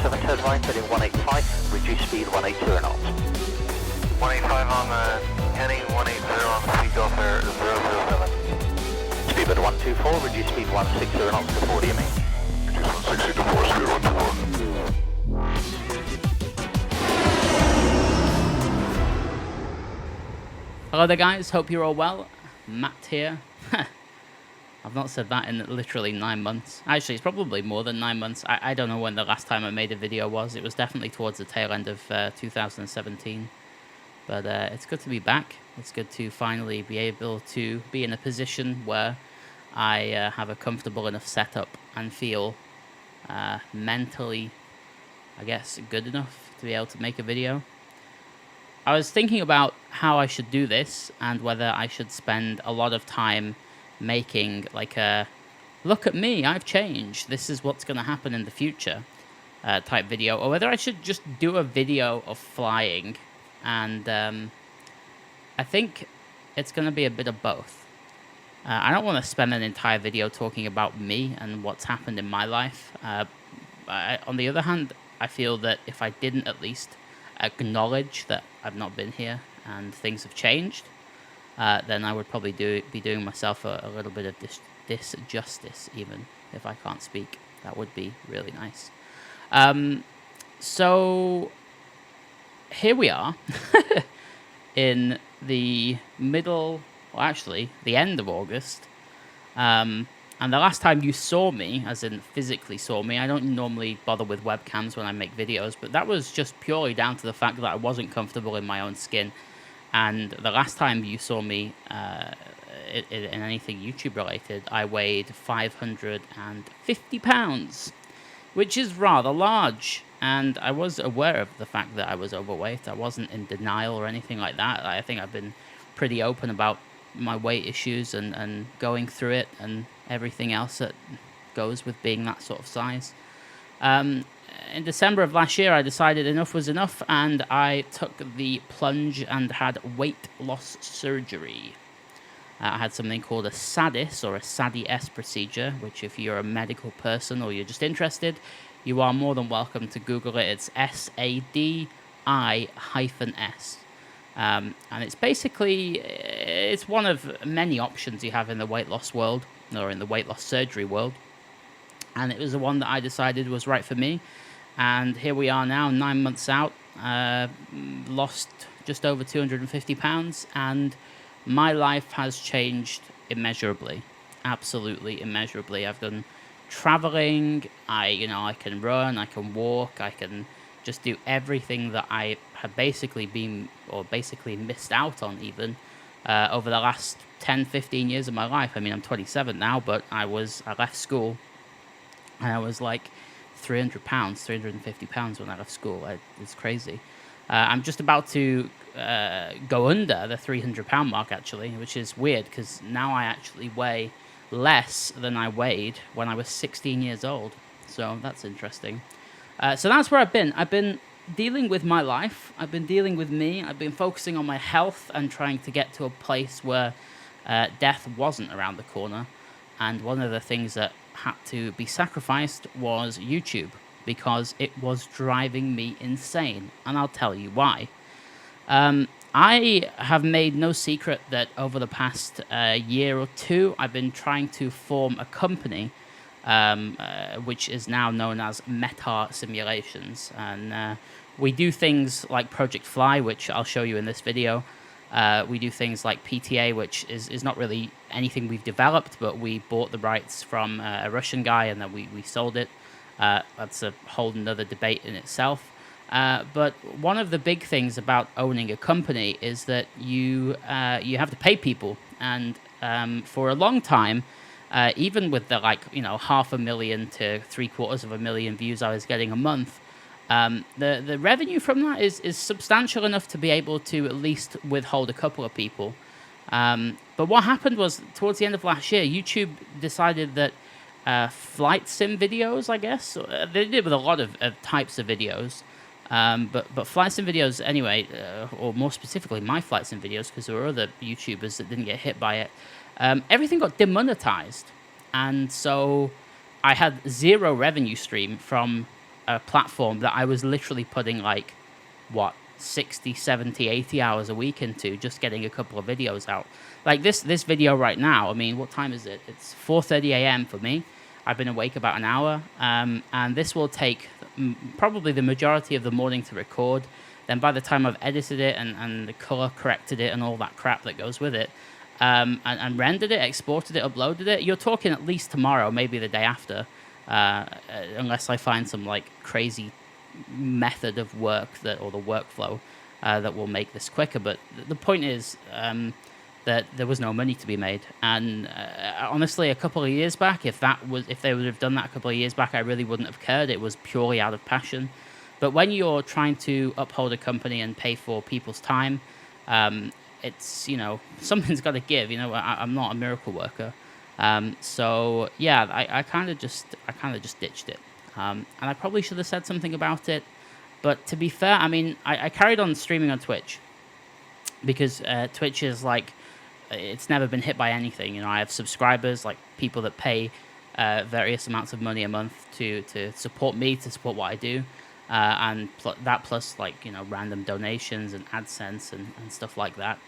7 turn right, heading 185, reduce speed 180 knots. 185 on the heading, 180 on the speed Gulf Air 007. Speedbird 124, reduce speed 160 knots to 40 ME. Reduce 160 to 4, speed 124. Hello there guys, hope you're all well. Matt here. I've not said that in literally 9 months. Actually, it's probably more than 9 months. I don't know when the last time I made a video was. It was definitely towards the tail end of 2017. But it's good to be back. It's good to finally be able to be in a position where I have a comfortable enough setup and feel mentally, I guess, good enough to be able to make a video. I was thinking about how I should do this and whether I should spend a lot of time making like a look at me, I've changed, this is what's going to happen in the future type video, or whether I should just do a video of flying. And I think it's going to be a bit of both. I don't want to spend an entire video talking about me and what's happened in my life. On the other hand, I feel that if I didn't at least acknowledge that I've not been here and things have changed, then I would probably be doing myself a little bit of disjustice, even if I can't speak. That would be really nice. So here we are in the middle, well actually the end of August, and the last time you saw me, as in physically saw me, I don't normally bother with webcams when I make videos, but that was just purely down to the fact that I wasn't comfortable in my own skin. And the last time you saw me in anything YouTube related, I weighed 550 pounds, which is rather large. And I was aware of the fact that I was overweight. I wasn't in denial or anything like that. I think I've been pretty open about my weight issues and going through it and everything else that goes with being that sort of size. In December of last year, I decided enough was enough, and I took the plunge and had weight loss surgery. I had something called a SADIS, or a SADIS procedure, which if you're a medical person or you're just interested, you are more than welcome to Google it. It's SADI-S. And it's basically, it's one of many options you have in the weight loss world, or in the weight loss surgery world. And it was the one that I decided was right for me. And here we are now, 9 months out, lost just over 250 pounds, and my life has changed immeasurably, absolutely immeasurably. I've done traveling, I can run, I can walk, I can just do everything that I have basically missed out on even over the last 10-15 years of my life. I mean, I'm 27 now, but I left school and I was like 300 pounds, 350 pounds when I left school. It's crazy. I'm just about to go under the 300-pound mark, actually, which is weird because now I actually weigh less than I weighed when I was 16 years old. So that's interesting. So that's where I've been. I've been dealing with my life. I've been dealing with me. I've been focusing on my health and trying to get to a place where death wasn't around the corner. And one of the things that had to be sacrificed was YouTube, because it was driving me insane. And I'll tell you why. I have made no secret that over the past year or two, I've been trying to form a company which is now known as Meta Simulations. And we do things like Project Fly, which I'll show you in this video. We do things like PTA, which is not really anything we've developed, but we bought the rights from a Russian guy and then we sold it. That's a whole nother debate in itself. But one of the big things about owning a company is that you have to pay people. And for a long time, even with the 500,000 to 750,000 views I was getting a month, the revenue from that is substantial enough to be able to at least withhold a couple of people. But what happened was, towards the end of last year, YouTube decided that flight sim videos, I guess, they did with a lot of types of videos, but flight sim videos anyway, or more specifically my flight sim videos, because there were other YouTubers that didn't get hit by it, everything got demonetized. And so I had zero revenue stream from a platform that I was literally putting like, what, 60, 70, 80 hours a week into just getting a couple of videos out. Like this video right now, I mean, what time is it? It's 4:30 a.m. for me. I've been awake about an hour, and this will take probably the majority of the morning to record. Then by the time I've edited it and the color corrected it and all that crap that goes with it, and rendered it, exported it, uploaded it, you're talking at least tomorrow, maybe the day after, unless I find some like crazy method of work or the workflow that will make this quicker. But the point is that there was no money to be made, and honestly, a couple of years back, if they would have done that a couple of years back, I really wouldn't have cared. It was purely out of passion. But when you're trying to uphold a company and pay for people's time, it's, you know, something's got to give. You know, I'm not a miracle worker, so yeah, I kind of just ditched it, and I probably should have said something about it. But to be fair, I mean, I carried on streaming on Twitch because Twitch is like, it's never been hit by anything. You know, I have subscribers, like people that pay various amounts of money a month to support me, to support what I do. And that plus, like, you know, random donations and AdSense and stuff like that.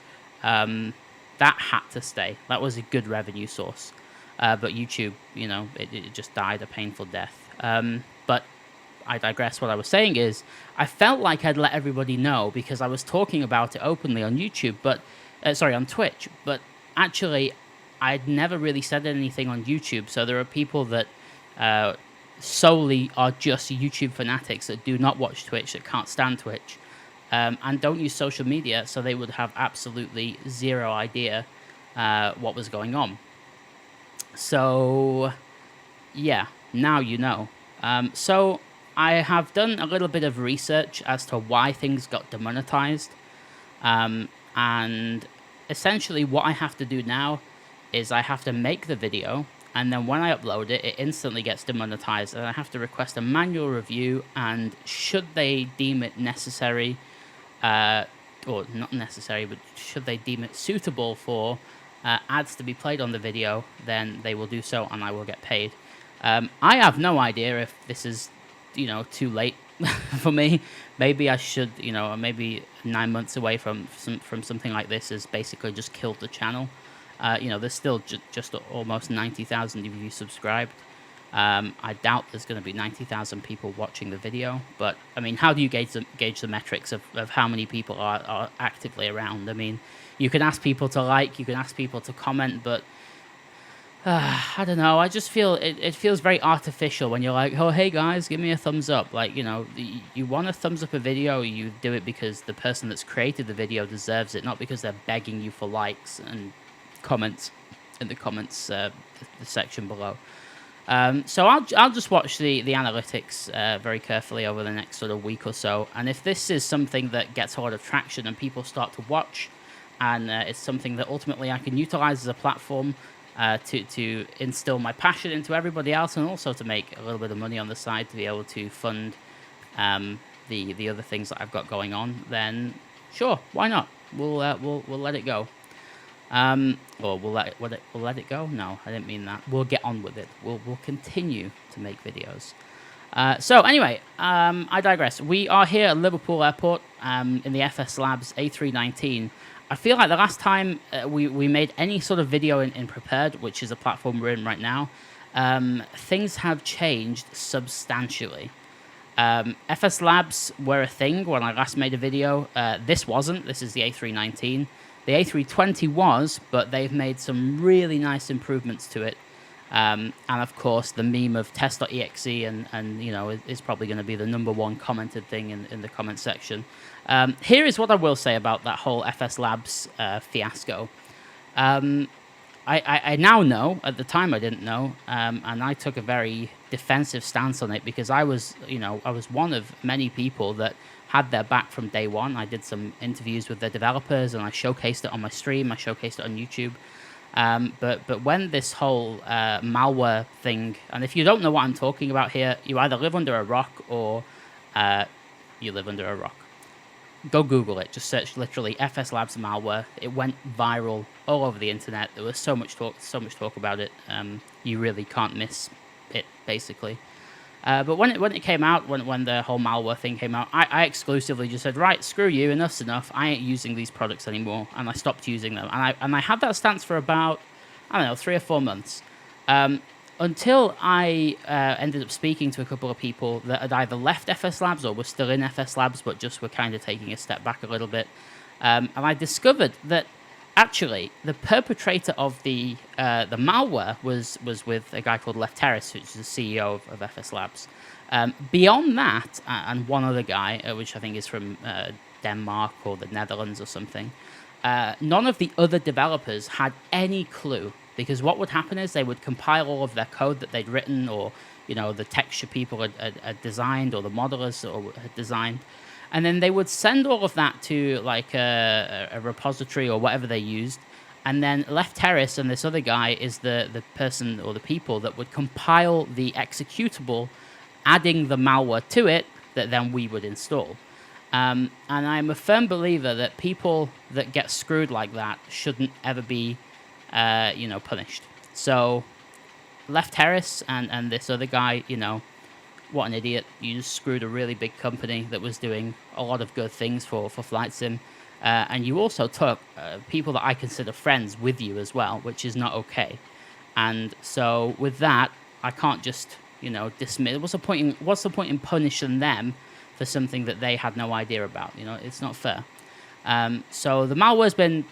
That had to stay. That was a good revenue source. But YouTube, you know, it just died a painful death. But I digress. What I was saying is, I felt like I'd let everybody know because I was talking about it openly on YouTube, but on Twitch. But actually, I'd never really said anything on YouTube. So there are people that solely are just YouTube fanatics that do not watch Twitch, that can't stand Twitch, and don't use social media, so they would have absolutely zero idea what was going on. So, yeah, now you know. So I have done a little bit of research as to why things got demonetized, and essentially what I have to do now is I have to make the video, and then when I upload it, it instantly gets demonetized, and I have to request a manual review, and should they deem it necessary, or not necessary, but should they deem it suitable for ads to be played on the video, then they will do so, and I will get paid. I have no idea if this is, you know, too late for me. Maybe I should, you know, maybe 9 months away from something like this has basically just killed the channel. You know, there's still just almost 90,000 of you subscribed. I doubt there's going to be 90,000 people watching the video. But, I mean, how do you gauge the metrics of how many people are actively around? I mean, you can ask people to like, you can ask people to comment, but I don't know. I just feel it feels very artificial when you're like, oh, hey, guys, give me a thumbs up. Like, you know, you want to thumbs up a video, you do it because the person that's created the video deserves it, not because they're begging you for likes and comments in the comments the section below. So I'll just watch the analytics very carefully over the next sort of week or so, and if this is something that gets a lot of traction and people start to watch, and it's something that ultimately I can utilize as a platform to instill my passion into everybody else, and also to make a little bit of money on the side to be able to fund the other things that I've got going on, then sure, why not? We'll let it go. Or we'll let it go? No, I didn't mean that. We'll get on with it. We'll continue to make videos. So anyway, I digress. We are here at Liverpool Airport in the FSLabs A319. I feel like the last time we made any sort of video in Prepared, which is a platform we're in right now, things have changed substantially. FSLabs were a thing when I last made a video. This wasn't. This is the A319. The A320 was, but they've made some really nice improvements to it. And of course, the meme of test.exe and you know, is probably going to be the #1 commented thing in the comment section. Here is what I will say about that whole FSLabs fiasco. I now know. At the time, I didn't know, and I took a very defensive stance on it because I was one of many people that had their back from day one. I did some interviews with the developers, and I showcased it on my stream. I showcased it on YouTube. But when this whole malware thing, and if you don't know what I'm talking about here, you either live under a rock or you live under a rock. Go Google it. Just search literally FSLabs malware. It went viral all over the internet. There was so much talk about it. You really can't miss it, basically. But when it came out, when the whole malware thing came out, I exclusively just said, right, screw you, enough's enough. I ain't using these products anymore, and I stopped using them. And I had that stance for about, I don't know, 3 or 4 months, until I ended up speaking to a couple of people that had either left FSLabs or were still in FSLabs, but just were kind of taking a step back a little bit. And I discovered that actually the perpetrator of the malware was with a guy called Left Terrace, which is the CEO of FSLabs. Beyond that, and one other guy, which I think is from Denmark or the Netherlands or something, none of the other developers had any clue, because what would happen is they would compile all of their code that they'd written, or the texture people had designed, or the modelers had designed, and then they would send all of that to like a repository or whatever they used, and then Left Terrace and this other guy is the person or the people that would compile the executable, adding the malware to it that then we would install. And I'm a firm believer that people that get screwed like that shouldn't ever be, punished. So Left Terrace and this other guy, what an idiot. You just screwed a really big company that was doing a lot of good things for flight sim. And you also took people that I consider friends with you as well, which is not okay. And so with that, I can't just, dismiss. What's the point in punishing them for something that they had no idea about? It's not fair. So the malware's been,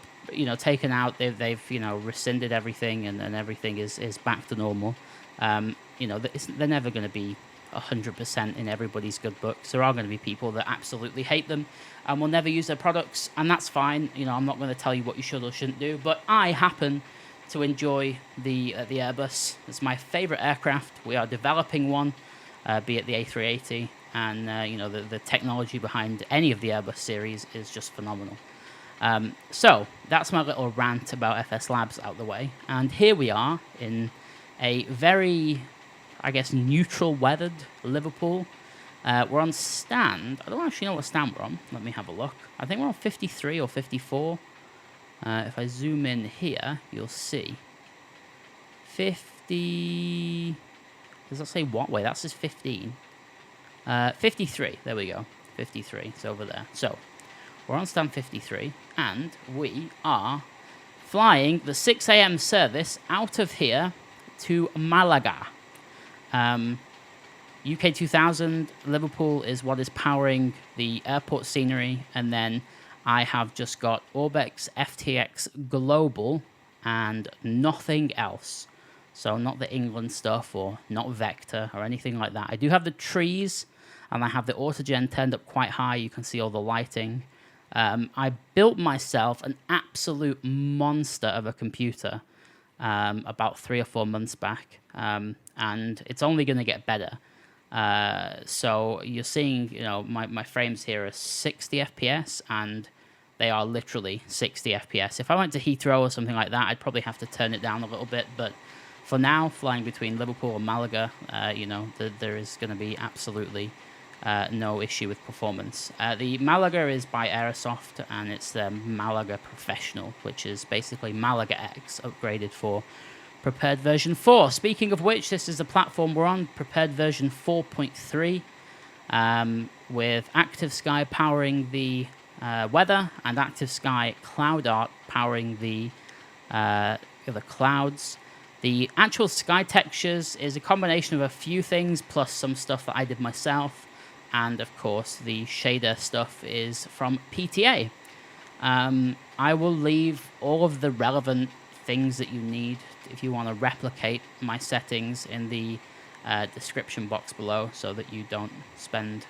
taken out. They've rescinded everything, and everything is back to normal. They're never going to be 100% in everybody's good books. There are going to be people that absolutely hate them and will never use their products, and that's fine. I'm not going to tell you what you should or shouldn't do, but I happen to enjoy the Airbus. It's my favorite aircraft. We are developing one, be it the A380, and the technology behind any of the Airbus series is just phenomenal. So that's my little rant about FSLabs out the way, and here we are in a very, I guess, neutral weathered Liverpool. We're on stand. I don't actually know what stand we're on. Let me have a look. I think we're on 53 or 54. If I zoom in here, you'll see 50. Does that say what way? That says 15. 53. There we go. 53. It's over there. So we're on stand 53, and we are flying the 6 a.m. service out of here to Malaga. UK 2000 Liverpool is what is powering the airport scenery, and then I have just got Orbex FTX Global and nothing else. So not the England stuff or not Vector or anything like that. I do have the trees, and I have the autogen turned up quite high. You can see all the lighting. I built myself an absolute monster of a computer about 3 or 4 months back, and it's only going to get better. So you're seeing, my frames here are 60 FPS, and they are literally 60 FPS. If I went to Heathrow or something like that, I'd probably have to turn it down a little bit, but for now, flying between Liverpool and Malaga, there is going to be absolutely no issue with performance. The Malaga is by Aerosoft, and it's the Malaga Professional, which is basically Malaga X upgraded for Prepared version 4. Speaking of which, this is the platform we're on, Prepared version 4.3, with Active Sky powering the weather, and Active Sky Cloud Art powering the clouds. The actual sky textures is a combination of a few things, plus some stuff that I did myself, and of course the shader stuff is from PTA. I will leave all of the relevant things that you need if you want to replicate my settings in the description box below, so that you don't spend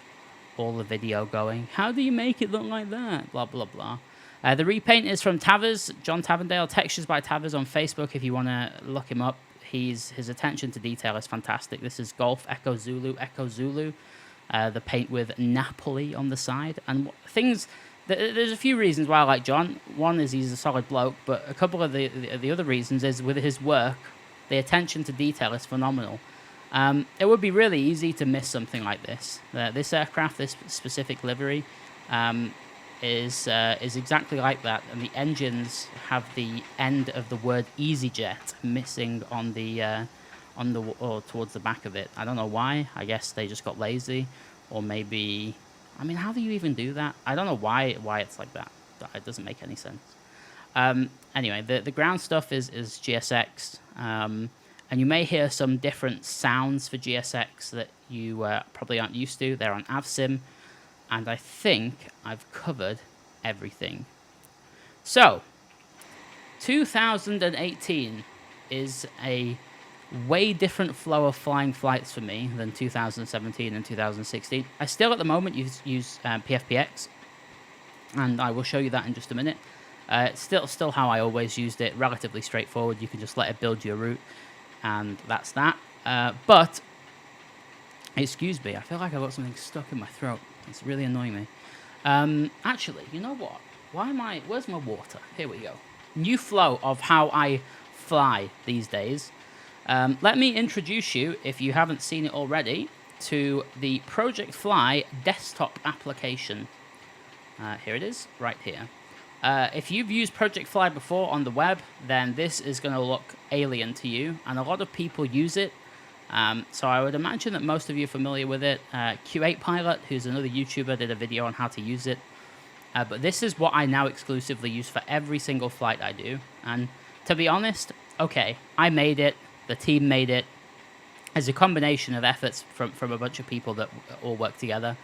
all the video going, how do you make it look like that? Blah, blah, blah. The repaint is from Tavers, John Tavendale, Textures by Tavers on Facebook if you want to look him up. His attention to detail is fantastic. This is Golf Echo Zulu, the paint with Napoli on the side. And things, there's a few reasons why I like John. One is he's a solid bloke, but a couple of the other reasons is with his work, the attention to detail is phenomenal. It would be really easy to miss something like this. This aircraft, this specific livery, is exactly like that, and the engines have the end of the word EasyJet missing on the on the or towards the back of it. I don't know why. I guess they just got lazy, or maybe. I mean, how do you even do that? I don't know why it's like that. It doesn't make any sense. Anyway, the ground stuff is GSX, and you may hear some different sounds for GSX that you probably aren't used to. They're on AvSim, and I think I've covered everything. So, 2018 is a way different flow of flying flights for me than 2017 and 2016. I still at the moment use PFPX, and I will show you that in just a minute. It's still how I always used it, relatively straightforward. You can just let it build your route, and that's that. But, excuse me, I feel like I've got something stuck in my throat. It's really annoying me. Actually, you know what? Where's my water? Here we go. New flow of how I fly these days. Let me introduce you, if you haven't seen it already, to the Project Fly desktop application. Here it is, right here. If you've used Project Fly before on the web, then this is going to look alien to you, and a lot of people use it. So I would imagine that most of you are familiar with it. Q8 Pilot, who's another YouTuber, did a video on how to use it. But this is what I now exclusively use for every single flight I do. And to be honest, okay, I made it, the team made it, as a combination of efforts from a bunch of people that all work together.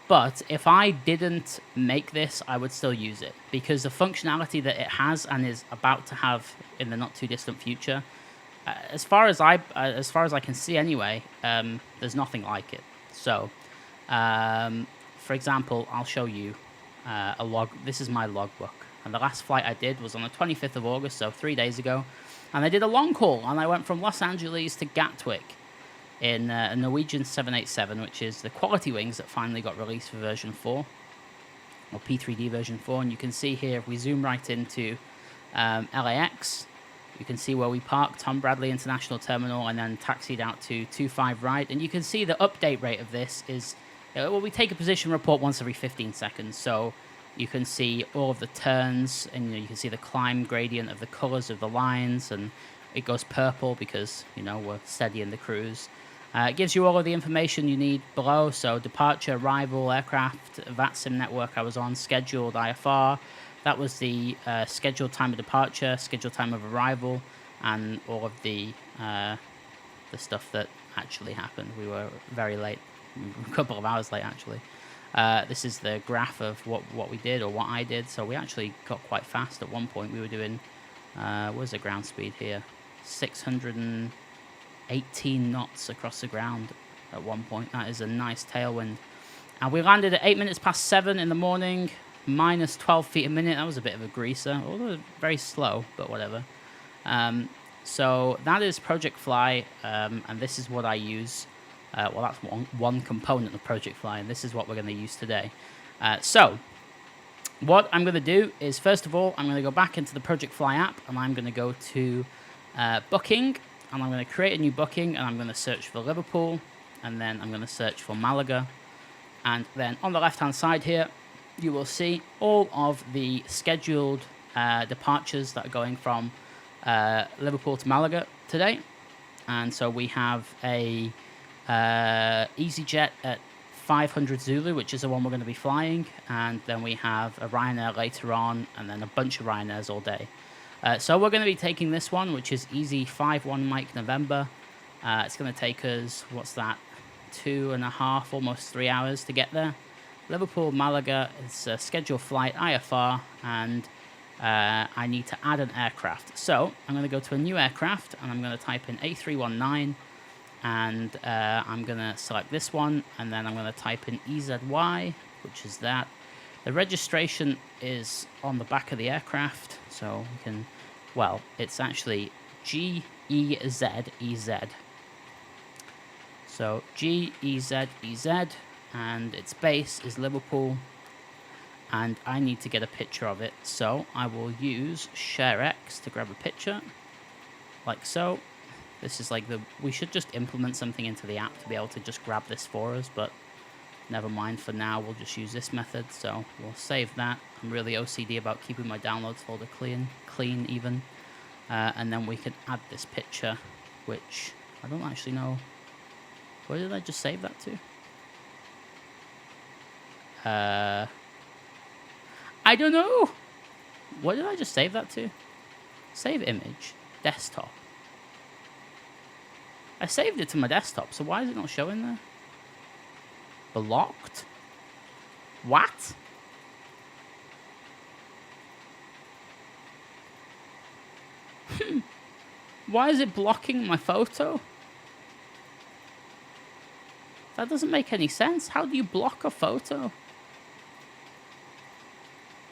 But if I didn't make this, I would still use it, because the functionality that it has and is about to have in the not too distant future, as far as I can see anyway, there's nothing like it. So, for example, I'll show you a log. This is my logbook, and the last flight I did was on the 25th of August, so 3 days ago, and I did a long haul, and I went from Los Angeles to Gatwick in a Norwegian 787, which is the quality wings that finally got released for version 4, or P3D version 4. And you can see here, if we zoom right into LAX, you can see where we parked, Tom Bradley International Terminal, and then taxied out to 25 right. And you can see the update rate of this is, well, we take a position report once every 15 seconds. So you can see all of the turns, and you can see the climb gradient of the colors of the lines, and it goes purple because, we're steady in the cruise. It gives you all of the information you need below, so departure, arrival, aircraft, VATSIM network I was on, scheduled IFR. That was the scheduled time of departure, scheduled time of arrival, and all of the stuff that actually happened. We were very late, a couple of hours late actually. This is the graph of what we did, or what I did. So we actually got quite fast at one point. We were doing, what's the ground speed here? 618 knots across the ground at one point. That is a nice tailwind. And we landed at 8 minutes past 7 in the morning, minus 12 feet a minute. That was a bit of a greaser, although very slow, but whatever. So that is Project Fly, and this is what I use. Well, that's one component of Project Fly, and this is what we're going to use today. So what I'm going to do is, first of all, I'm going to go back into the Project Fly app, and I'm going to go to booking, and I'm going to create a new booking, and I'm going to search for Liverpool, and then I'm going to search for Malaga. And then on the left-hand side here, you will see all of the scheduled departures that are going from Liverpool to Malaga today. And so we have a easyJet at 500 Zulu, which is the one we're going to be flying. And then we have a Ryanair later on, and then a bunch of Ryanairs all day. So we're going to be taking this one, which is Easy 51 Mike November. It's going to take us, what's that, 2.5, almost 3 hours to get there. Liverpool, Malaga, it's a scheduled flight, IFR, and I need to add an aircraft. So I'm going to go to a new aircraft, and I'm going to type in A319, and I'm going to select this one, and then I'm going to type in EZY, which is that. The registration is on the back of the aircraft, so we can, well, it's actually GEZEZ. So GEZEZ, and its base is Liverpool, and I need to get a picture of it, so I will use ShareX to grab a picture, like so. This is like we should just implement something into the app to be able to just grab this for us, but never mind, for now we'll just use this method. So we'll save that. I'm really OCD about keeping my downloads folder clean even. And then we can add this picture, which I don't actually know. Where did I just save that to? I don't know. What did I just save that to? Save image. Desktop. I saved it to my desktop, so why is it not showing there? Blocked? What? Why is it blocking my photo? That doesn't make any sense. How do you block a photo?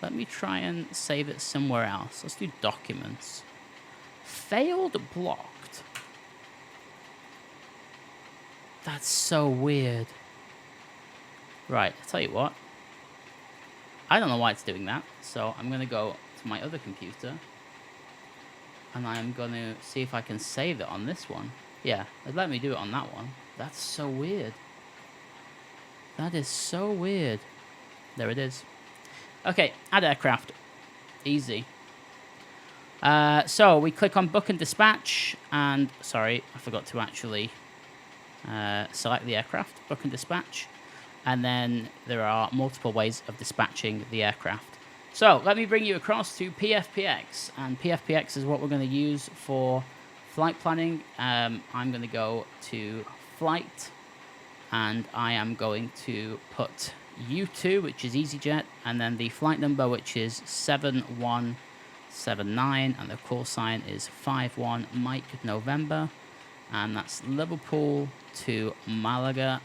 Let me try and save it somewhere else. Let's do documents. Failed blocked. That's so weird. Right, I'll tell you what. I don't know why it's doing that, so I'm going to go to my other computer. And I'm going to see if I can save it on this one. Yeah, it let me do it on that one. That's so weird. That is so weird. There it is. Okay, add aircraft. Easy. So we click on book and dispatch. And, sorry, I forgot to actually select the aircraft. Book and dispatch. And then there are multiple ways of dispatching the aircraft. So let me bring you across to PFPX, and PFPX is what we're going to use for flight planning. I'm going to go to flight, and I am going to put U2, which is easyJet, and then the flight number, which is 7179, and the call sign is 51 Mike November, and that's Liverpool to Malaga,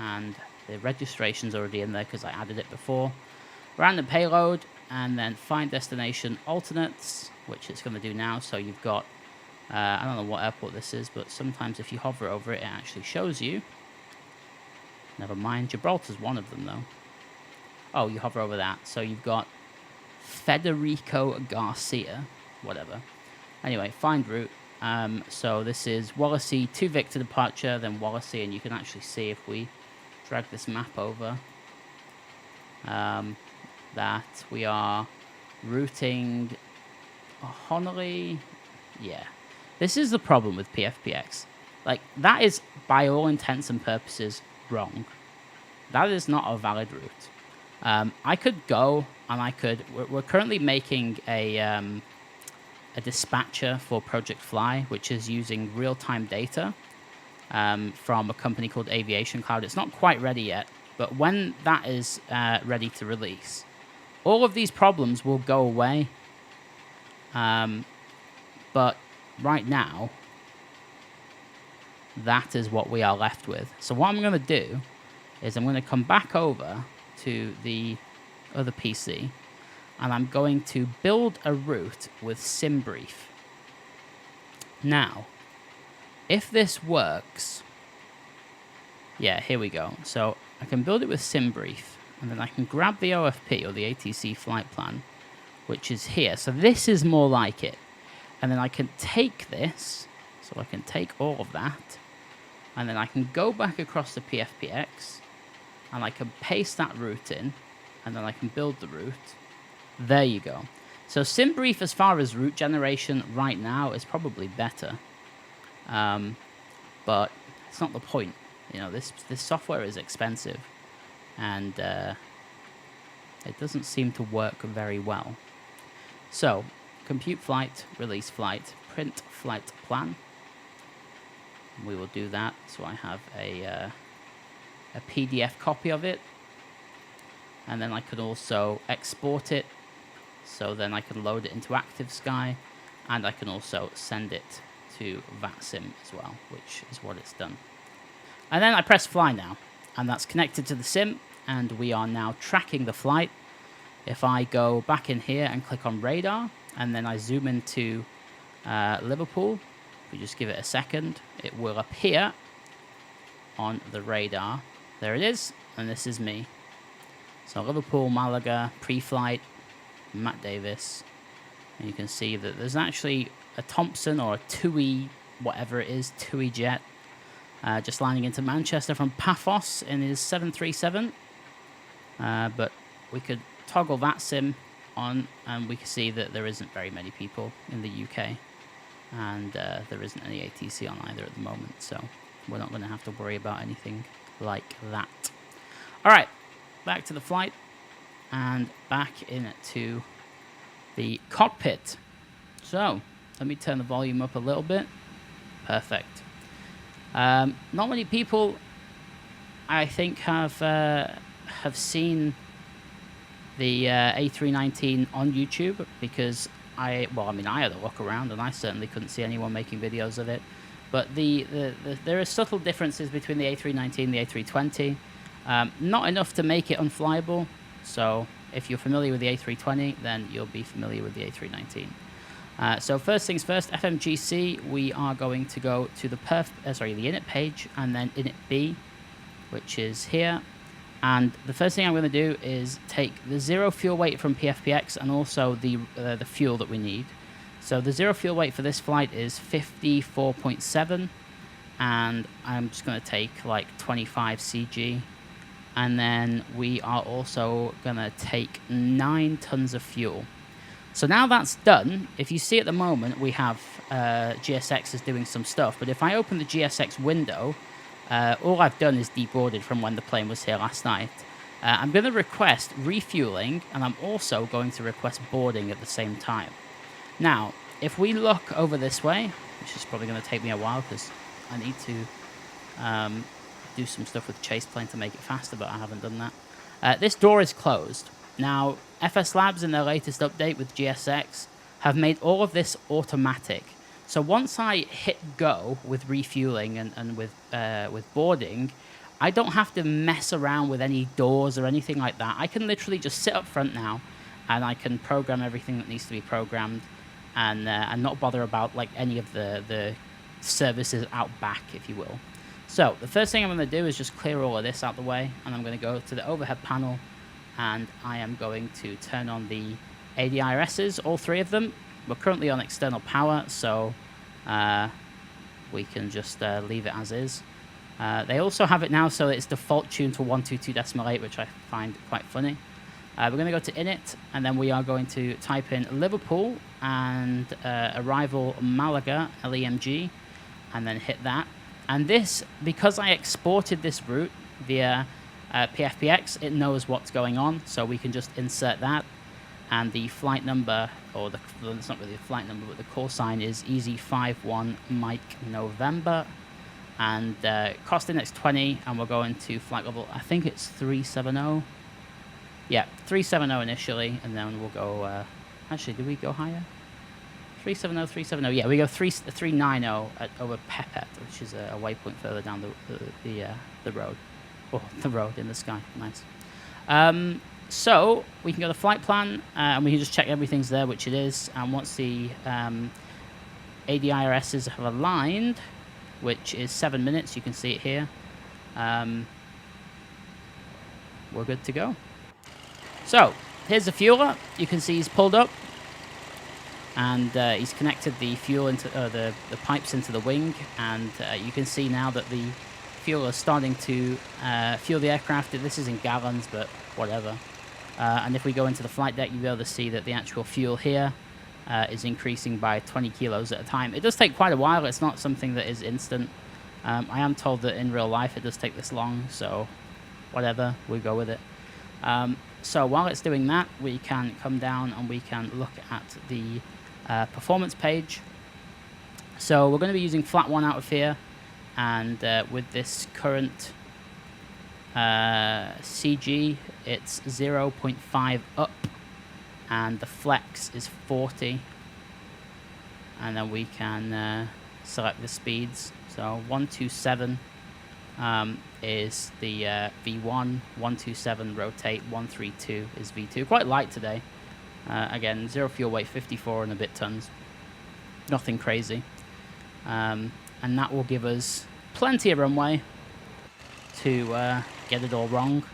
and the registration's already in there because I added it before. Random payload, and then find destination alternates, which it's going to do now. So you've got, I don't know what airport this is, but sometimes if you hover over it, it actually shows you. Never mind, Gibraltar's one of them, though. Oh, you hover over that. So you've got Federico Garcia, whatever. Anyway, find route. So this is Wallasey to Victor departure, then Wallasey, and you can actually see if we drag this map over. That we are routing Honolulu. Yeah. This is the problem with PFPX. Like, that is, by all intents and purposes, wrong. That is not a valid route. I could go, and I could... We're currently making a dispatcher for Project Fly, which is using real-time data from a company called Aviation Cloud. It's not quite ready yet, but when that is ready to release, all of these problems will go away. But right now, that is what we are left with. So what I'm going to do is I'm going to come back over to the other PC, and I'm going to build a route with SimBrief. Now, if this works... Yeah, here we go. So I can build it with SimBrief, and then I can grab the OFP, or the ATC flight plan, which is here. So this is more like it. And then I can take this, so I can take all of that, and then I can go back across the PFPX, and I can paste that route in, and then I can build the route. There you go. So SimBrief, as far as route generation right now, is probably better. But it's not the point. You know, this software is expensive, and it doesn't seem to work very well. So, compute flight, release flight, print flight plan. We will do that. So I have a PDF copy of it, and then I could also export it. So then I can load it into ActiveSky, and I can also send it to VATSIM as well, which is what it's done. And then I press fly now, and that's connected to the sim, and we are now tracking the flight. If I go back in here and click on radar, and then I zoom into Liverpool, if we just give it a second, it will appear on the radar. There it is, and this is me. So Liverpool, Malaga, pre-flight, Matt Davis, and you can see that there's actually a Thompson or a TUI, whatever it is, TUI jet, just landing into Manchester from Paphos in his 737. But we could toggle that sim on, and we can see that there isn't very many people in the UK. and there isn't any ATC on either at the moment, so we're not going to have to worry about anything like that. All right, back to the flight and back into the cockpit. So let me turn the volume up a little bit. Perfect. Not many people, I think, have seen the A319 on YouTube, because I had a look around and I certainly couldn't see anyone making videos of it. But there are subtle differences between the A319 and the A320. Not enough to make it unflyable. So if you're familiar with the A320, then you'll be familiar with the A319. So first things first, FMGC, we are going to go to the init page, and then init B, which is here. And the first thing I'm going to do is take the zero fuel weight from PFPX and also the fuel that we need. So the zero fuel weight for this flight is 54.7, and I'm just going to take like 25 CG. And then we are also going to take 9 tons of fuel. So now that's done, if you see at the moment, we have GSX is doing some stuff. But if I open the GSX window, all I've done is deboarded from when the plane was here last night. I'm going to request refueling, and I'm also going to request boarding at the same time. Now, if we look over this way, which is probably going to take me a while because I need to do some stuff with the chase plane to make it faster, but I haven't done that. This door is closed. Now, FSLabs in their latest update with GSX have made all of this automatic. So once I hit go with refueling and with boarding, I don't have to mess around with any doors or anything like that. I can literally just sit up front now, and I can program everything that needs to be programmed, and not bother about like any of the services out back, if you will. So the first thing I'm going to do is just clear all of this out the way, and I'm going to go to the overhead panel, and I am going to turn on the ADIRSs, all 3 of them. We're currently on external power, so we can just leave it as is. They also have it now so it's default tuned to 122.8, which I find quite funny. We're going to go to init, and then we are going to type in Liverpool and arrival Malaga, LEMG, and then hit that. And this, because I exported this route via PFPX, it knows what's going on, so we can just insert that. And the flight number, or it's not really a flight number, but the call sign is EZ51 Mike November. And cost index 20, and we're going to flight level, I think it's 370. Yeah, 370 initially, and then we'll go, actually, did we go higher? 370, 370, yeah, we go 390 over Pepet, which is a waypoint further down the road. Oh, the road in the sky, nice. So we can go to flight plan, and we can just check everything's there, which it is. And once the ADIRSs have aligned, which is 7 minutes, you can see it here, we're good to go. So here's the fueler. You can see he's pulled up, and he's connected the fuel into the pipes into the wing, and you can see now that the fuel is starting to fuel the aircraft. This is in gallons, but whatever. And if we go into the flight deck, you'll be able to see that the actual fuel here is increasing by 20 kilos at a time. It does take quite a while. It's not something that is instant. I am told that in real life it does take this long, so whatever, we go with it. So while it's doing that, we can come down and we can look at the performance page. So we're going to be using flat 1 out of here, and with this current CG, it's 0.5 up, and the flex is 40, and then we can select the speeds. So 127 is the V1, 127 rotate, 132 is V2. Quite light today. Again, zero fuel weight, 54 and a bit tons. Nothing crazy. And that will give us plenty of runway to get it all wrong.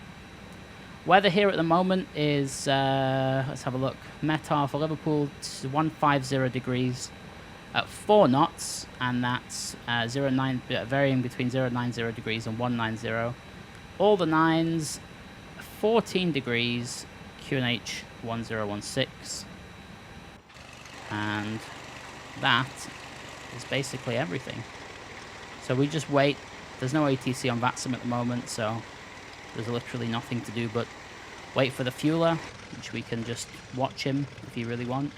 Weather here at the moment is, let's have a look. METAR for Liverpool, 150 degrees at 4 knots, and that's varying between 090 degrees and 190. All the 9s, 14 degrees, QNH 1016. And that is basically everything. So we just wait. There's no ATC on VATSIM at the moment, so there's literally nothing to do but wait for the fueler, which we can just watch him if you really want.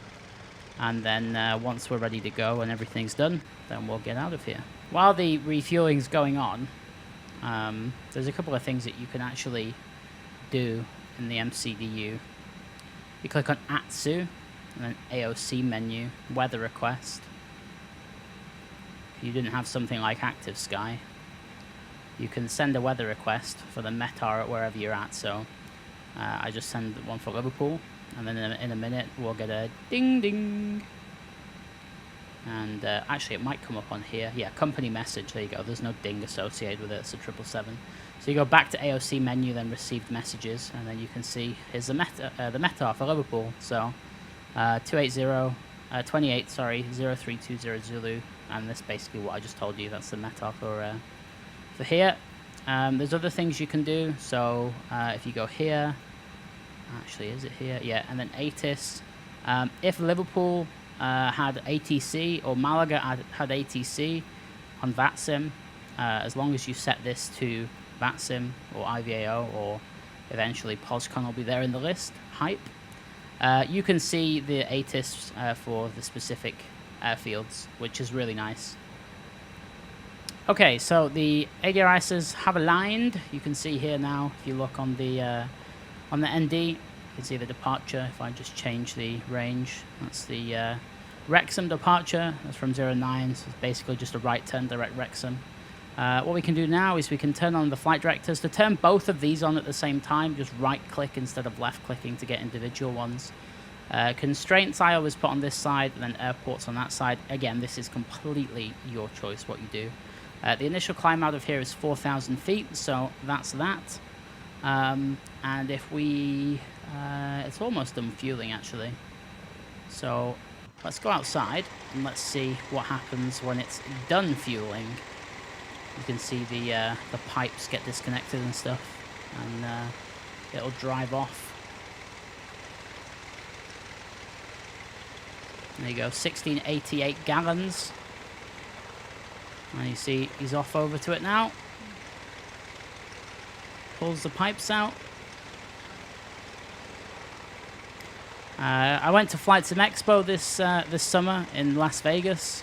And then once we're ready to go and everything's done, then we'll get out of here. While the refueling's going on, there's a couple of things that you can actually do in the MCDU. You click on ATSU, and then AOC menu, weather request. If you didn't have something like Active Sky, you can send a weather request for the METAR at wherever you're at. So I just send one for Liverpool, and then in a minute we'll get a ding ding. And actually it might come up on here. Yeah, company message, there you go. There's no ding associated with it, it's a 777. So you go back to AOC menu, then received messages, and then you can see here's the METAR for Liverpool. So 28, sorry, 0320 Zulu, and that's basically what I just told you. That's the METAR for here. There's other things you can do. So if you go here, actually, is it here? Yeah, and then ATIS. If Liverpool had ATC or Malaga had ATC on VATSIM, as long as you set this to VATSIM or IVAO, or eventually POSCON will be there in the list, hype, you can see the ATIS for the specific airfields, which is really nice. Okay, so the ADRSs have aligned. You can see here now, if you look on the ND, you can see the departure. If I just change the range, that's the Wrexham departure. That's from 09, so it's basically just a right turn, direct Wrexham. What we can do now is we can turn on the flight directors. To turn both of these on at the same time, just right-click instead of left-clicking to get individual ones. Constraints I always put on this side, and then airports on that side. Again, this is completely your choice what you do. The initial climb out of here is 4,000 feet, so that's that. And if we... it's almost done fueling, actually. So let's go outside, and let's see what happens when it's done fueling. You can see the pipes get disconnected and stuff, and it'll drive off. There you go, 1688 gallons. And you see he's off over to it now. Pulls the pipes out. I went to Flight Sim Expo this summer in Las Vegas,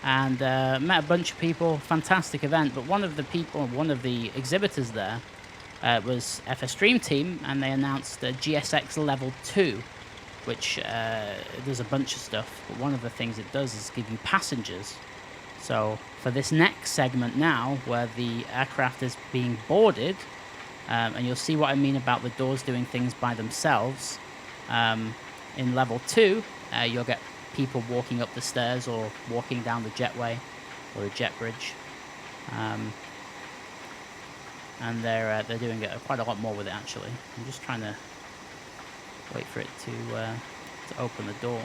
and met a bunch of people. Fantastic event. But one of the exhibitors there was FS Dream Team, and they announced GSX Level 2, which does a bunch of stuff. But one of the things it does is give you passengers. So for this next segment now, where the aircraft is being boarded, and you'll see what I mean about the doors doing things by themselves, in level 2, you'll get people walking up the stairs or walking down the jetway or the jet bridge, and they're doing quite a lot more with it, actually. I'm just trying to wait for it to open the door.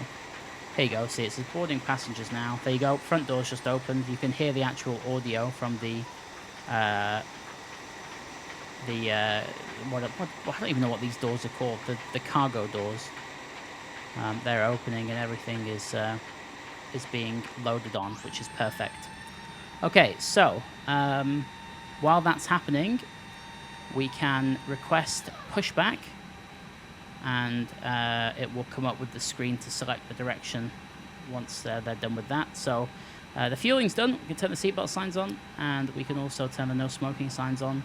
Here you go, see it says boarding passengers now. There you go, front door's just opened. You can hear the actual audio from I don't even know what these doors are called, the cargo doors. They're opening and everything is being loaded on, which is perfect. Okay, so while that's happening, we can request pushback, and it will come up with the screen to select the direction once they're done with that. So the fueling's done. We can turn the seatbelt signs on, and we can also turn the no smoking signs on.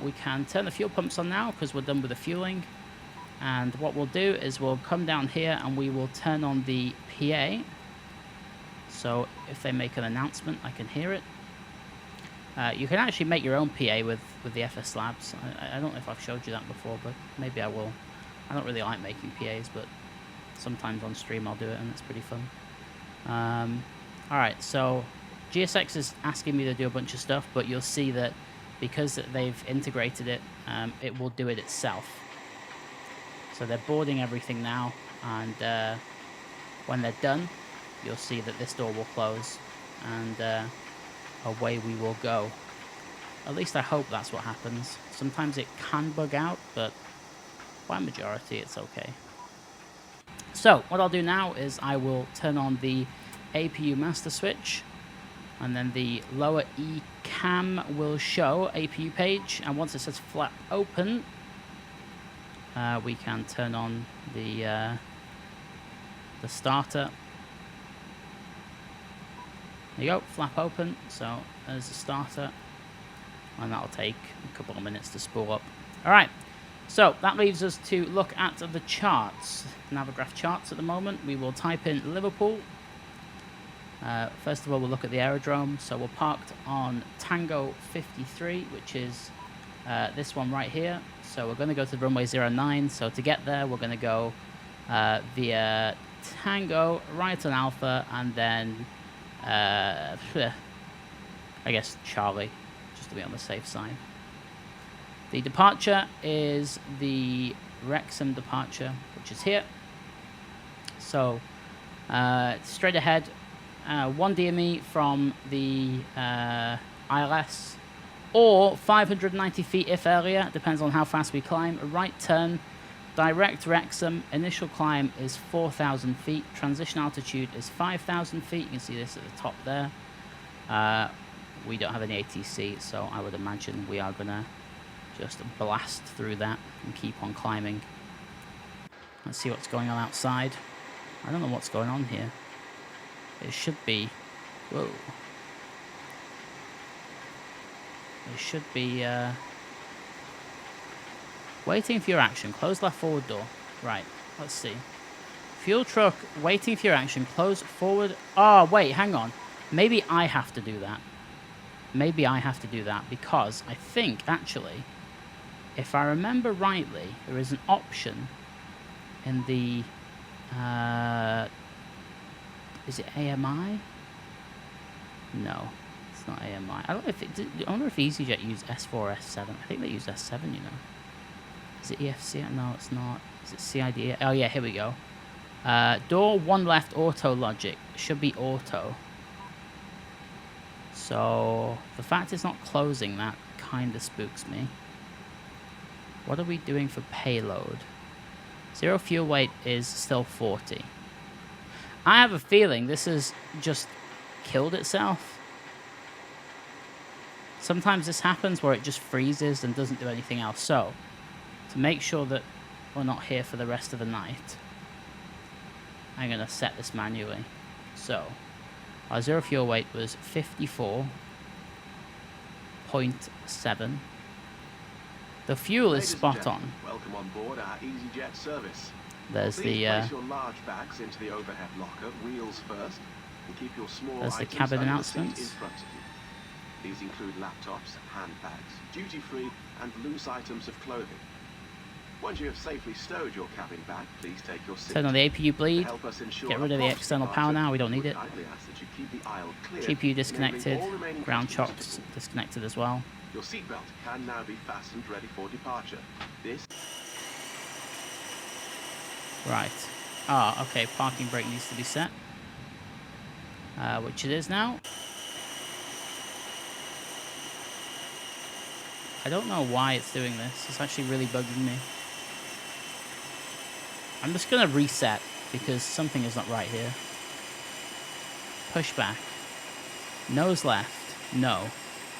We can turn the fuel pumps on now because we're done with the fueling. And what we'll do is we'll come down here and we will turn on the PA. So if they make an announcement, I can hear it. You can actually make your own PA with the FSLabs. I don't know if I've showed you that before, but maybe I will. I don't really like making PAs, but sometimes on stream I'll do it, and it's pretty fun. Alright, so GSX is asking me to do a bunch of stuff, but you'll see that because they've integrated it, it will do it itself. So they're boarding everything now, and when they're done, you'll see that this door will close, and away we will go. At least I hope that's what happens. Sometimes it can bug out, but by majority it's okay. So what I'll do now is I will turn on the APU master switch, and then the lower E cam will show APU page, and once it says flap open, we can turn on the starter. There you go, flap open, so there's the starter, and that'll take a couple of minutes to spool up. Alright, so that leaves us to look at the charts, Navigraph charts at the moment. We will type in Liverpool. First of all, we'll look at the aerodrome. So we're parked on Tango 53, which is this one right here. So we're going to go to runway 09. So to get there, we're going to go via Tango, right on Alpha, and then I guess Charlie, just to be on the safe side. The departure is the Wrexham departure, which is here. So straight ahead, 1 DME from the ILS, or 590 feet if earlier, depends on how fast we climb. A right turn, direct Wrexham. Initial climb is 4,000 feet. Transition altitude is 5,000 feet. You can see this at the top there. We don't have any ATC, so I would imagine we are going to just blast through that and keep on climbing. Let's see what's going on outside. I don't know what's going on here. It should be... Whoa. It should be... waiting for your action. Close left forward door. Right, let's see. Fuel truck, waiting for your action. Close forward... Oh, wait, hang on. Maybe I have to do that. Maybe I have to do that because I think, actually, if I remember rightly, there is an option in the... is it AMI? No, it's not AMI. I don't know if I wonder if EasyJet used S4, S7. I think they used S7, you know. Is it EFC? No, it's not. Is it CID? Oh yeah, here we go. Door 1 left auto logic. Should be auto. So the fact it's not closing, that kind of spooks me. What are we doing for payload? Zero fuel weight is still 40. I have a feeling this has just killed itself. Sometimes this happens where it just freezes and doesn't do anything else. So, to make sure that we're not here for the rest of the night, I'm going to set this manually. So, our zero fuel weight was 54.7. The fuel is spot on. Welcome on board our easyJet service. There's Please the place your large bags into the overhead locker, wheels first, and keep your small there's the items cabin under announcements. the seat in front of you. These include laptops, handbags, duty-free, and loose items of clothing. Once you have safely stowed your cabin bag, please take your seat. Turn on the APU bleed. To help us ensure Get rid of the prompt external power departure, now. We don't need it. kindly ask that you keep the aisle clear, GPU disconnected. enabling all remaining Ground passengers chocks to board. disconnected as well. Your seatbelt can now be fastened ready for departure. This Right. Ah, okay. Parking brake needs to be set. Which it is now. I don't know why it's doing this. It's actually really bugging me. I'm just going to reset because something is not right here. Push back. Nose left. No.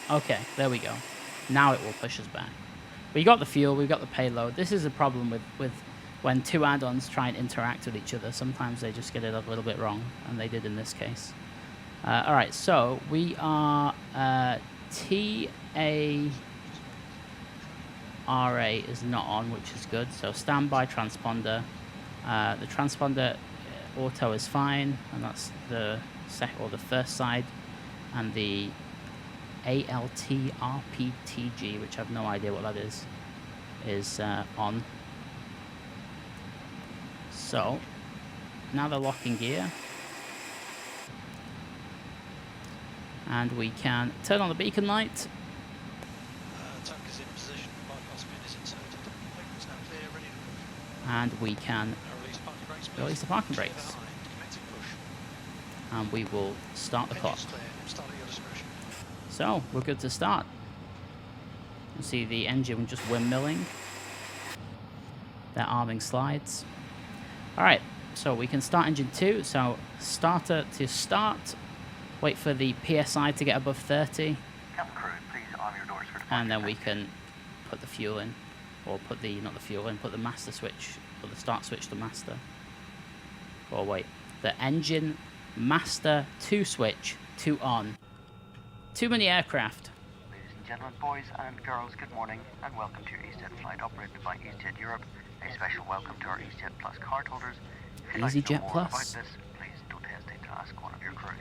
Okay, there we go. Now it will push us back. We got the fuel, we got the payload. This is a problem with when two add-ons try and interact with each other. Sometimes they just get it a little bit wrong, and they did in this case. Alright, so we are TARA is not on, which is good. So standby transponder. The transponder auto is fine, and that's the first side, and the ALT-RPTG, which I have no idea what that is on. So now they're locking gear, and we can turn on the beacon light. Tank is in position, bypass pin is inserted. Is now clear, ready to push. And we can Release parking brakes. release the parking brakes. And we will start the clock. Start at your discretion. So, we're good to start. You see the engine just windmilling. They're arming slides. Alright, So we can start engine 2. So starter to start. Wait for the PSI to get above 30. Captain crew, please arm your doors for departure. And then we can put the fuel in. Or put the, not the fuel in, put the master switch, or the start switch to master. Or wait, the engine master to switch to on. Too many aircraft. Ladies and gentlemen, boys and girls, good morning and welcome to your EasyJet flight operated by EasyJet Europe. A special welcome to our EasyJet Plus cardholders. If you'd like to know EasyJet more Plus. about this, please don't hesitate to ask one of your crew.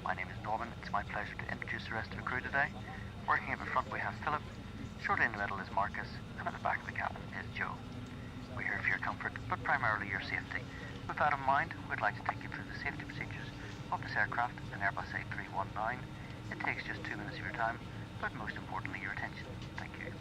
My name is Norman. It's my pleasure to introduce the rest of the crew today. Working at the front we have Philip, shortly in the middle is Marcus, and at the back of the cabin is Joe. We're here for your comfort, but primarily your safety. With that in mind, we'd like to take you through the safety procedures of this aircraft, an Airbus A319. It takes just 2 minutes of your time, but most importantly your attention. Thank you.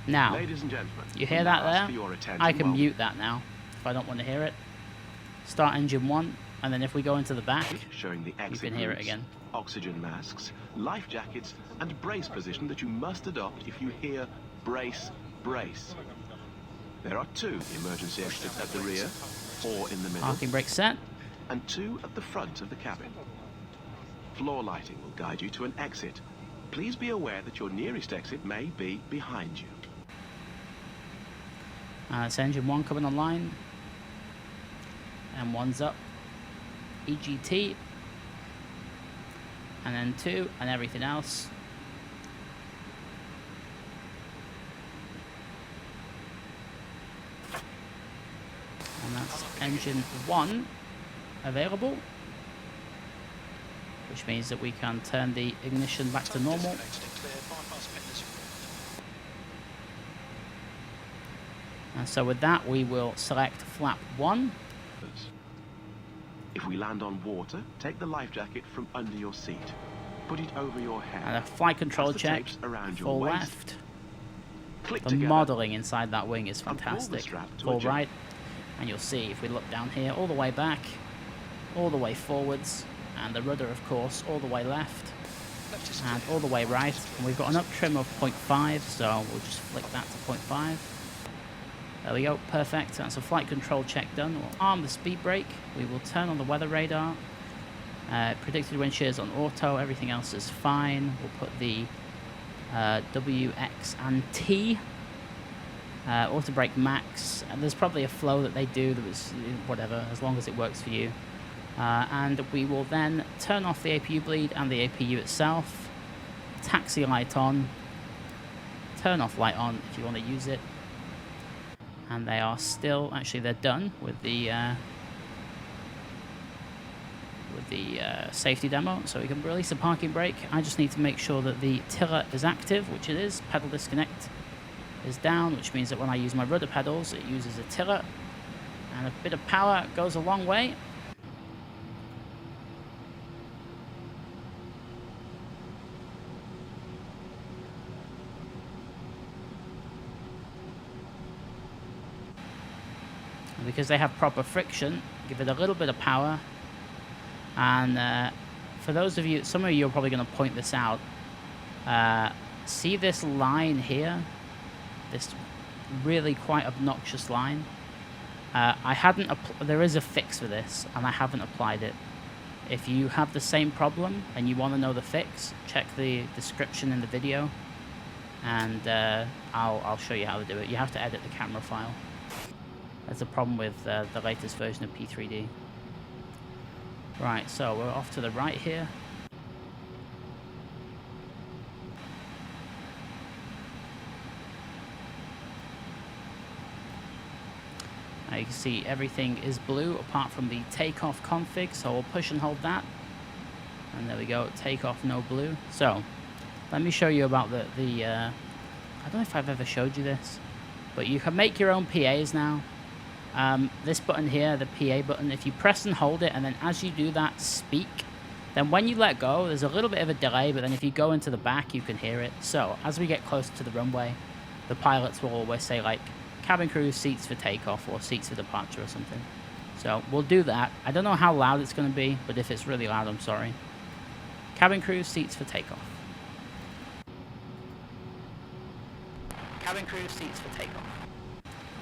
Now, Ladies and gentlemen, you hear we that ask there? for your attention I can while mute that now if I don't want to hear it. Start engine 1, and then if we go into the back, showing the you exit can hear it routes, again. oxygen masks, life jackets, and brace position that you must adopt if you hear brace, brace. There are 2 emergency exits at the rear, or in the middle, Parking brake set. and 2 at the front of the cabin. Floor lighting will guide you to an exit. Please be aware that your nearest exit may be behind you. It's engine 1 coming online. And 1's up. EGT. And then 2, and everything else. And that's engine 1 available. Which means that we can turn the ignition back to normal. Disconnected and cleared. Bypass pin is And so with that, we will select flap 1. If we land on water, take the life jacket from under your seat. Put it over your head. And a flight control Pass the check. tapes around your Full waist. left. Click The together. modelling inside that wing is And pull the fantastic. strap to Full adjust. right. And you'll see if we look down here, all the way back, all the way forwards, and the rudder, of course, all the way left, left is and clear. all the way right. And we've got an up trim of 0.5, so we'll just flick that to 0.5. There we go, perfect. That's a flight control check done. We'll arm the speed brake. We will turn on the weather radar. Predicted wind shears on auto. Everything else is fine. We'll put the W, X, and T. Auto brake max. And there's probably a flow that they do that was whatever, as long as it works for you. And we will then turn off the APU bleed and the APU itself. Taxi light on. Turn off light on if you want to use it. And they are still, actually they're done with the safety demo, so we can release the parking brake. I just need to make sure that the tiller is active, which it is. Pedal disconnect is down, which means that when I use my rudder pedals, it uses a tiller, and a bit of power goes a long way. And because they have proper friction, give it a little bit of power. And for those of you, some of you are probably going to point this out. See this line here? This really quite obnoxious line? There is a fix for this, and I haven't applied it. If you have the same problem and you want to know the fix, check the description in the video, and I'll show you how to do it. You have to edit the camera file. That's a problem with the latest version of P3D. Right, so we're off to the right here. Now you can see everything is blue apart from the takeoff config, so we'll push and hold that. And there we go, takeoff no blue. So, let me show you about I don't know if I've ever showed you this, but you can make your own PAs now. This button here, the PA button, if you press and hold it, and then as you do that, speak, then when you let go, there's a little bit of a delay, but then if you go into the back, you can hear it. So, as we get closer to the runway, the pilots will always say, like, cabin crew, seats for takeoff, or seats for departure, or something. So, we'll do that. I don't know how loud it's going to be, but if it's really loud, I'm sorry. Cabin crew, seats for takeoff. Cabin crew, seats for takeoff.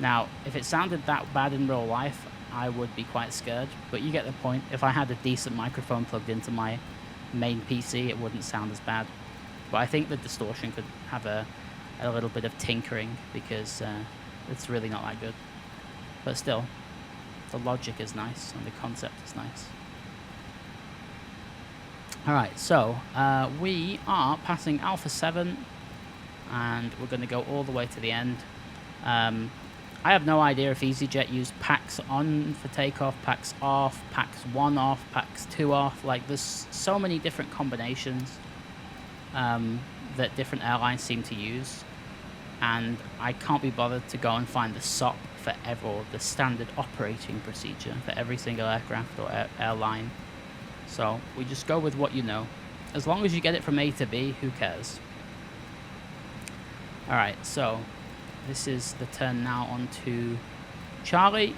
Now, if it sounded that bad in real life, I would be quite scared, but you get the point. If I had a decent microphone plugged into my main PC, it wouldn't sound as bad. But I think the distortion could have a little bit of tinkering, because it's really not that good. But still, the logic is nice and the concept is nice. Alright, so we are passing Alpha 7 and we're going to go all the way to the end. I have no idea if EasyJet used packs on for takeoff, packs off, packs 1 off, packs 2 off. Like, there's so many different combinations that different airlines seem to use. And I can't be bothered to go and find the SOP for or the standard operating procedure for every single aircraft or airline. So we just go with what you know. As long as you get it from A to B, who cares? Alright, so this is the turn now onto Charlie,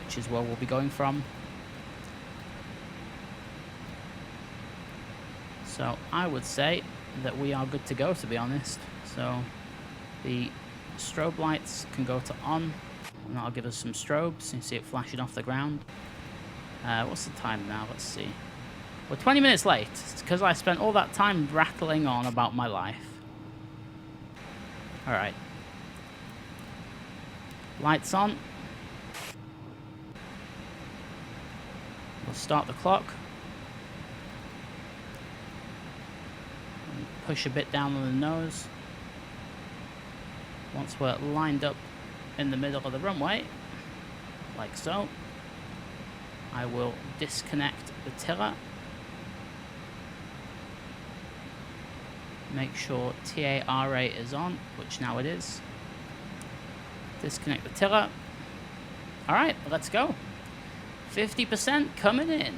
which is where we'll be going from. So I would say that we are good to go, to be honest. So the strobe lights can go to on, and that'll give us some strobes. You see it flashing off the ground. What's the time now? Let's see. We're 20 minutes late. It's because I spent all that time rattling on about my life. Alright. Lights on. We'll start the clock. And push a bit down on the nose. Once we're lined up in the middle of the runway, like so, I will disconnect the tiller. Make sure TARA is on, which now it is. Disconnect the tiller. Alright, let's go. 50% coming in.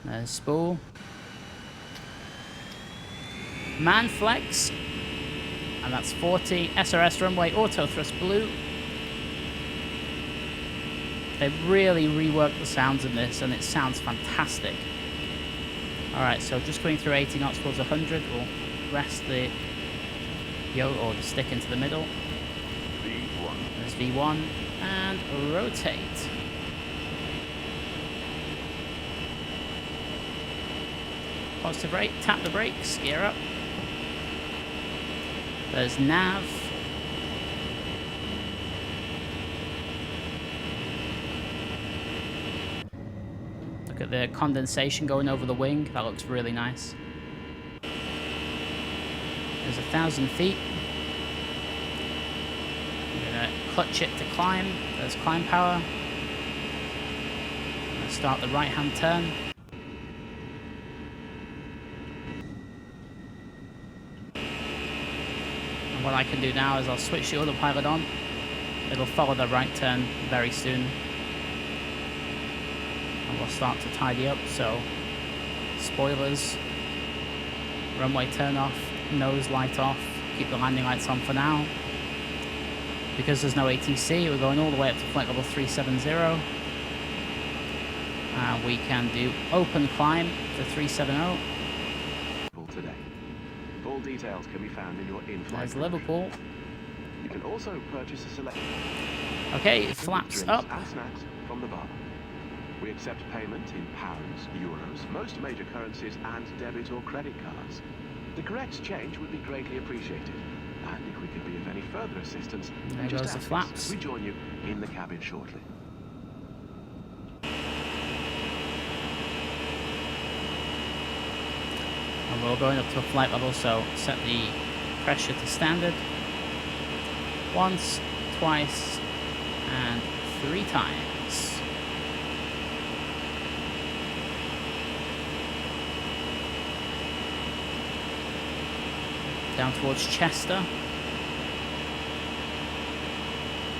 There's spool. Man flex. And that's 40. SRS runway auto thrust blue. They've really reworked the sounds in this, and it sounds fantastic. Alright, so just going through 80 knots towards 100, we'll rest the stick into the middle. V1. There's V1, and rotate. Positive rate, tap the brakes, gear up. There's nav. Look at the condensation going over the wing. That looks really nice. There's 1,000 feet. I'm going to clutch it to climb. There's climb power. I'm going to start the right-hand turn. And what I can do now is I'll switch the autopilot on. It'll follow the right turn very soon. And we'll start to tidy up, so spoilers, runway turn off, nose light off, keep the landing lights on for now. Because there's no ATC, we're going all the way up to flight level 370. We can do open climb to 370. Today. Full details can be found in your in-flight. There's Liverpool. You can also purchase a selection. Okay, flaps drinks up. and snacks from the bar. We accept payment in pounds, euros, most major currencies, and debit or credit cards. The correct change would be greatly appreciated. And if we could be of any further assistance, There just goes the ask us. flaps. We join you in the cabin shortly. And we're going up to a flight level, so set the pressure to standard. Once, twice, and 3 times. Down towards Chester.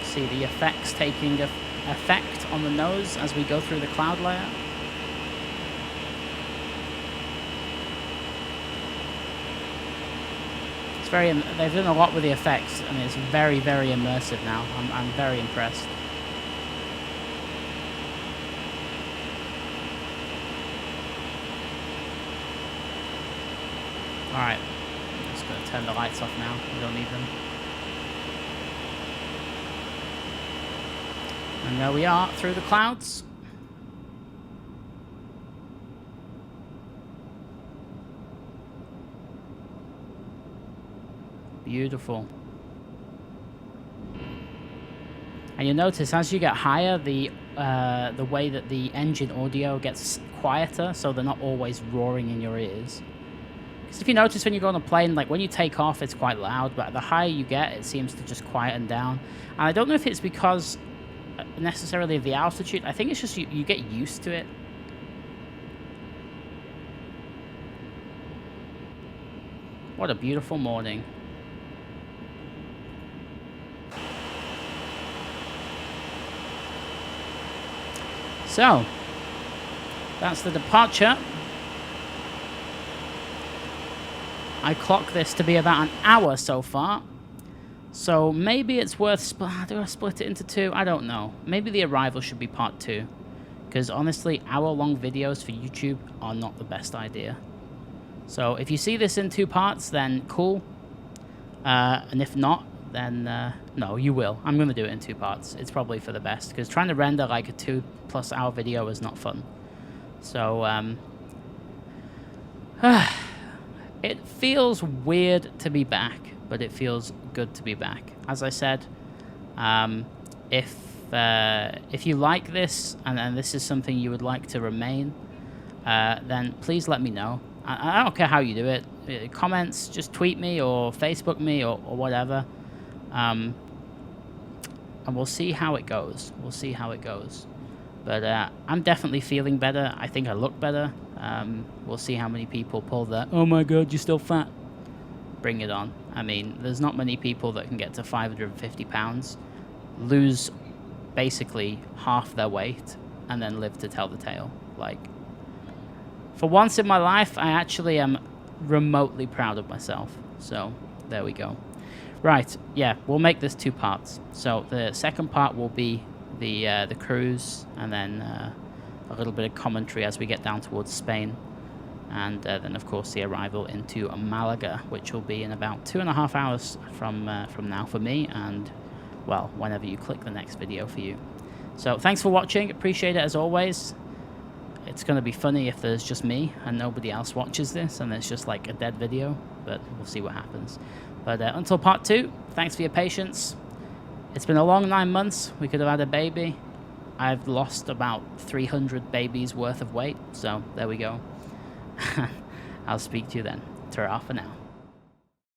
See the effects taking effect on the nose as we go through the cloud layer. It's very. They've done a lot with the effects, and it's very, very immersive now. I'm very impressed. All right, I'm just gonna turn the lights off now. We don't need them. And there we are through the clouds. Beautiful. And you'll notice as you get higher, the way that the engine audio gets quieter, so they're not always roaring in your ears. Because if you notice when you go on a plane, like when you take off, it's quite loud, but the higher you get, it seems to just quieten down. And I don't know if it's because necessarily of the altitude. I think it's just you get used to it. What a beautiful morning. So, that's the departure. I clock this to be about an hour so far. So maybe it's worth... do I split it into two? I don't know. Maybe the arrival should be part 2. Because honestly, hour-long videos for YouTube are not the best idea. So if you see this in 2 parts, then cool. And if not, then no, you will. I'm going to do it in 2 parts. It's probably for the best. Because trying to render like a 2+ hour video is not fun. So, it feels weird to be back, but it feels good to be back. As I said, if you like this and this is something you would like to remain, then please let me know. I don't care how you do it. Comments, just tweet me or Facebook me or whatever. And we'll see how it goes. We'll see how it goes. But I'm definitely feeling better. I think I look better. We'll see how many people pull the, oh my god, you're still fat. Bring it on. I mean, there's not many people that can get to 550 pounds, lose basically half their weight, and then live to tell the tale. Like, for once in my life, I actually am remotely proud of myself. So, there we go. Right, yeah, we'll make this 2 parts. So, the second part will be the cruise, and then a little bit of commentary as we get down towards Spain. And then, of course, the arrival into Malaga, which will be in about 2.5 hours from now for me, and, well, whenever you click the next video for you. So, thanks for watching. Appreciate it, as always. It's going to be funny if there's just me and nobody else watches this, and it's just like a dead video, but we'll see what happens. But until part 2, thanks for your patience. It's been a long 9 months. We could have had a baby. I've lost about 300 babies worth of weight, so there we go. I'll speak to you then. Ta-ra for now.